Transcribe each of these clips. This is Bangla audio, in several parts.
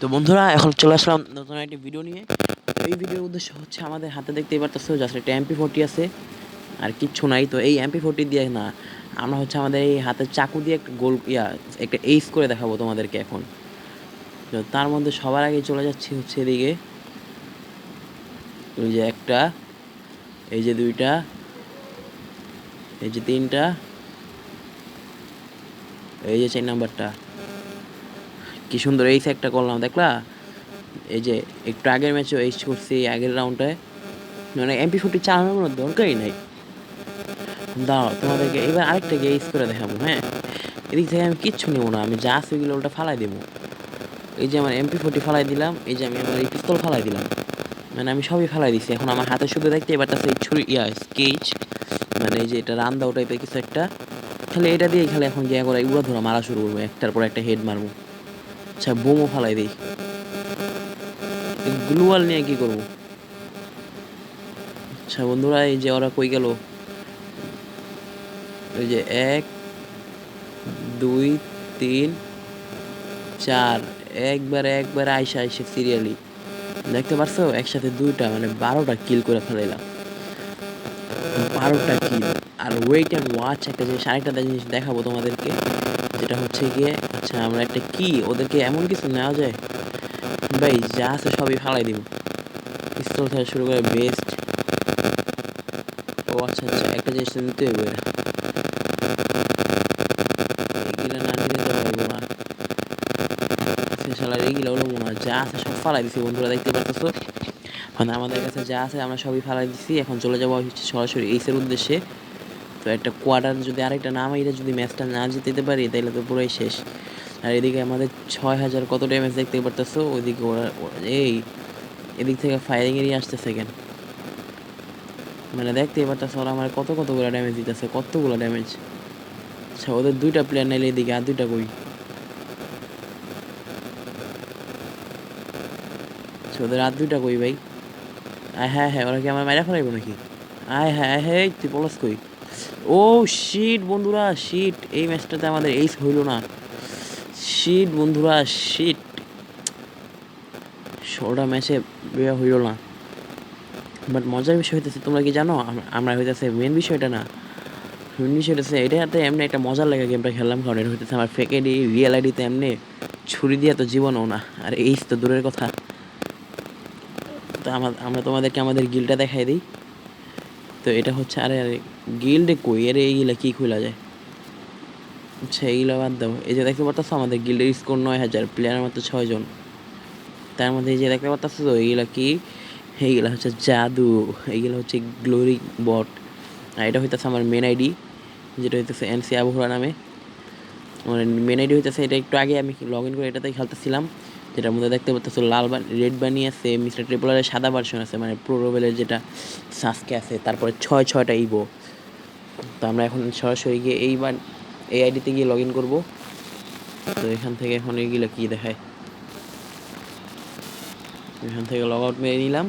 তো বন্ধুরা এখন চলে আসলাম নতুন একটি ভিডিও নিয়ে। তো এই ভিডিওর উদ্দেশ্য হচ্ছে আমাদের হাতে দেখতেই পারতেছো জাস্ট একটা MP40 আছে আর কিচ্ছু নাই। তো এই MP40 দিয়ে না আমরা হচ্ছে আমাদের এই হাতের চাকু দিয়ে একটা গোল একটা এইস করে দেখাবো তোমাদেরকে এখন। তো তার মধ্যে সবার আগে চলে যাচ্ছি হচ্ছে এদিকে, ওই যে একটা, এই যে দুইটা, এই যে তিনটা, এই যে 4 নাম্বারটা। কি সুন্দর এইস একটা করলাম দেখলা। এই যে একটু আগের ম্যাচেও এইস করছি আগের রাউন্ডটায়, মানে MP40 চালানোর কোনো দরকারই নাই। দাঁড়াও তোমাদেরকে এবার আরেকটা গেস করে দেখাবো। হ্যাঁ, এদিক থেকে আমি কিচ্ছু নেবো না, আমি যা আছে ওইগুলো ওটা ফালাই দেবো। এই যে আমার MP40 ফালাই দিলাম, এই যে আমি আমার এই পিস্তল ফালাই দিলাম, মানে আমি সবই ফালাই দিছি। এখন আমার হাতে শুধু দেখতে এবার তাছে এই ছুরি স্কেচ, মানে এই যে এটা রান দাও টাইপের কিছু একটা, খালি এটা দিয়ে খালি এখন গিয়ে করে উড়া ধরা মারা শুরু করবো, একটার পর একটা হেড মারবো। আচ্ছা বোমও ফালাই দিই। গ্লুয়াল নিয়ে কি করবো? আচ্ছা বন্ধুরা, এই যে ওরা কই গেল? এই যে 1 2 3 4, একবার আইসা সিরিয়ালি দেখতে পারছো একসাথে দুইটা, মানে 12টা কিল করে ফেলাইলাম। 12টা কিল। আর ওয়েট অ্যান্ড ওয়াচ একটা জিনিস, আরেকটা জিনিস দেখাবো তোমাদেরকে, যেটা হচ্ছে গিয়ে, আচ্ছা আমরা একটা কি ওদেরকে এমন কিছু নেওয়া যায় ভাই, যা আছে সবই ফালাই দিব, পিস্তল থেকে শুরু করে বেস্ট। ও আচ্ছা আচ্ছা, একটা জিনিস নিতে হবে, এগুলো না নিলে তো পারবো না। শালার এইগুলো হলো মনে হয় যা আছে সব ফালাই দিছি বন্ধুরা, দেখতে পারতেছো। মানে আমাদের কাছে যা আছে আমরা সবই ফালাই দিছি। এখন চলে যাবো সরাসরি এইসের উদ্দেশ্যে। তো একটা কোয়ার্টার যদি আরেকটা নাম এটা যদি ম্যাচটা না জিতে পারি তাহলে তো পুরোই শেষ। আর এদিকে আমাদের 6000 কত ড্যামেজ দেখতে পারতেছো, ওইদিকে ওরা এই এদিক থেকে ফায়ারিং এরিয়া আসতেছে কেন, মানে দেখতেই পারতেছো ওরা আমার কতগুলো ড্যামেজ দিতেছে, কতগুলো ড্যামেজ। আচ্ছা ওদের দুইটা প্লেয়ার নাইলে এদিকে আর দুইটা কই? আচ্ছা ওদের আর দুইটা কই ভাই? হ্যাঁ হ্যাঁ, ওরা কি আমার মাইরা ফেলাইবো নাকি? হ্যাঁ হ্যাঁ, তুই পলাস কই? ও শিট বন্ধুরা, শিট, এই ম্যাচটাতে আমাদের এইস হইল না। শিট বন্ধুরা, শিট, 16টা ম্যাচে বিয়ে হইল না। বাট মজার বিষয় হইতেছে, তোমরা কি জানো আমরা হইতেছে মেন বিষয়টা না, মেন বিষয় হইতেছে এটাতে এমনি একটা মজার লাগে গেমটা খেললাম, কারণ এটা হইতেছে আমার ফেক আইডি, রিয়েল আইডিতে এমনি ছুরি দিয়ে তো জীবনও না, আর এইস তো দূরের কথা। তো আমরা তোমাদেরকে আমাদের গিলটা দেখাই দিই। তো এটা হচ্ছে, আরে আরে গিল্ডে কই, আরে এইগুলা কি খোলা যায়? আচ্ছা এইগুলো বাদ দাও, এই যে দেখতে পারতেছো আমাদের গিল্ডের স্কোর 9000, প্লেয়ার মাত্র 6 জন। তার মধ্যে এই যে দেখতে পারতেছো তো এইগুলা কি, এইগুলা হচ্ছে জাদু, এইগুলা হচ্ছে গ্লোরি বট। আর এটা হইতেছে আমার মেন আইডি, যেটা হইতেছে NC আবহাওয়া নামে। আমার মেন আইডি হইতেছে এটা, একটু আগে আমি লগ ইন করে এটাতেই খেলতেছিলাম, যেটার মধ্যে দেখতে পারতেছো লাল রেড বানি আছে, মিস্টার ট্রিপলারের সাদা ভার্সন আছে, মানে প্রো লেভেলের যেটা সাসকে আছে, তারপরে 6টা ইভো। তো আমরা এখন সরাসরি গিয়ে এইবার এই আইডিতে গিয়ে লগ ইন করবো। তো এখান থেকে এখন এইগুলো কি দেখায়, এখান থেকে লগ আউট মেরে নিলাম।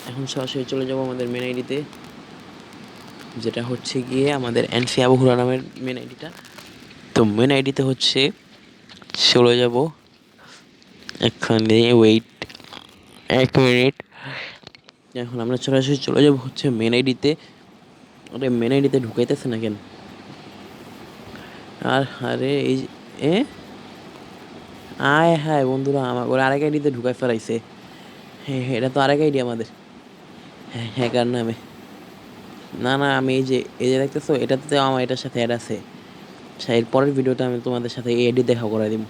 এখন সরাসরি চলে যাব আমাদের মেন আইডিতে, যেটা হচ্ছে গিয়ে আমাদের NC আবহুরা নামের মেন আইডিটা। তো মেন আইডিতে হচ্ছে চলে যাব, এখানে ওয়েট 1 মিনিট। এখন আমরা সরাসরি চলে যাব হচ্ছে মেন আইডিতে। ওটা মেন আইডিতে ঢুকাইতেছে না কেন? আর আরে এই এ হায় বন্ধুরা, আমার ওরা আরেক আইডিতে ঢুকাই ফেলাইছে। হ্যাঁ এটা তো আরেক আইডি আমাদের, হ্যাঁ হ্যাকার নামে। না না, আমি এই যে দেখতেছো এটাতে আমার এটার সাথে অ্যাড আছে। আচ্ছা এর পরের ভিডিওটা আমি তোমাদের সাথে এই আইডি দেখা করাই দিব।